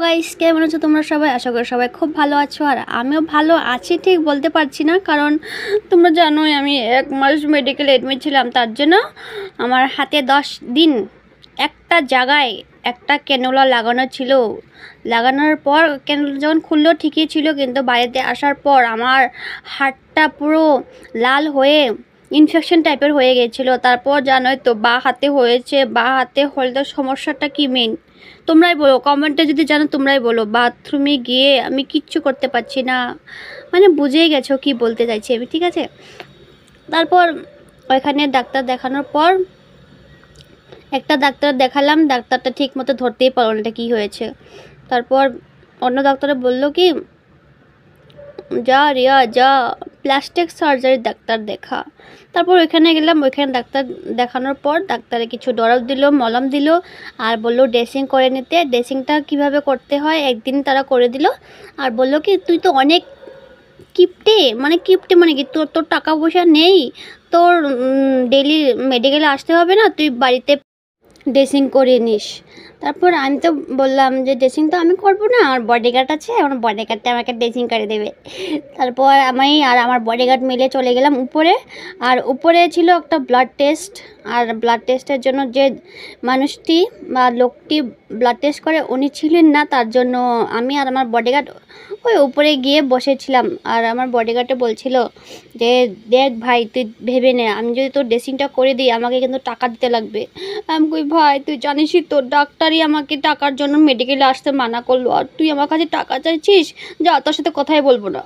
Guys, কেমন আছো তোমরা সবাই? আশা করি সবাই খুব ভালো আছো। আর আমিও ভালো আছি, ঠিক বলতে পারছি না, কারণ তোমরা জানোই আমি 1 মাস মেডিকেল এডমিট ছিলাম। তার জন্য আমার হাতে 10 দিন একটা জায়গায় একটা ক্যানুলা লাগানো ছিল। লাগানোর পর ক্যানুলা যখন খুললো ঠিকই ছিল, কিন্তু বাড়িতে আসার পর আমার হাতটা পুরো লাল হয়ে ইনফেকশন টাইপের হয়ে গেছিলো। তারপর জানোই তো বাঁ হাতে হয়েছে। বাঁ হাতে হলে তো সমস্যাটা কি মেন তোমরাই বলো, কমেন্টে যদি জানো তোমরাই বলো। বাথরুমে গিয়ে আমি কিচ্ছু করতে পারছি না, মানে বুঝেই গেছো কি বলতে চাইছি আমি, ঠিক আছে? তারপর ওইখানে ডাক্তার দেখানোর পর একটা ডাক্তার দেখালাম, ডাক্তারটা ঠিক মতো ধরতেই পারলো না এটা কী হয়েছে। তারপর অন্য ডাক্তারে বললো কি, যা রিয়া যা প্লাস্টিক সার্জারি ডাক্তার দেখা। তারপর ওইখানে গেলাম, ওইখানে ডাক্তার দেখানোর পর ডাক্তারে কিছু ড্রপ দিল, মলম দিল, আর বললো ড্রেসিং করে নিতে। ড্রেসিংটা কিভাবে করতে হয় একদিন তারা করে দিল, আর বললো কি তুই তো অনেক কিপটে, মানে কিপটে মানে কি, তোর তোর টাকা পয়সা নেই, তোর ডেলি মেডিকেলে আসতে হবে না, তুই বাড়িতে ড্রেসিং করে নিস। তারপর আমি তো বললাম যে ড্রেসিং তো আমি করবো না, আমার বডিগার্ড আছে, আমার বডিগার্ডটা আমাকে ড্রেসিং করে দেবে। তারপর আমি আর আমার বডিগার্ড মিলে চলে গেলাম উপরে। আর উপরে ছিল একটা ব্লাড টেস্ট, আর ব্লাড টেস্টের জন্য যে মানুষটি বা লোকটি ব্লাড টেস্ট করে উনি ছিলেন না, তার জন্য আমি আর আমার বডিগার্ড ওই উপরে গিয়ে বসেছিলাম। আর আমার বডিগার্ডে বলছিল যে দেখ ভাই, তুই ভেবে নে, আমি যদি তোর ড্রেসিংটা করে দিই আমাকে কিন্তু টাকা দিতে লাগবে। আমি কই ভাই, তুই জানিসই তো ডাক্তারই আমাকে টাকার জন্য মেডিকেলে আসতে মানা করলো, আর তুই আমার কাছে টাকা চাইছিস, যা তোর সাথে কথাই বলবো না।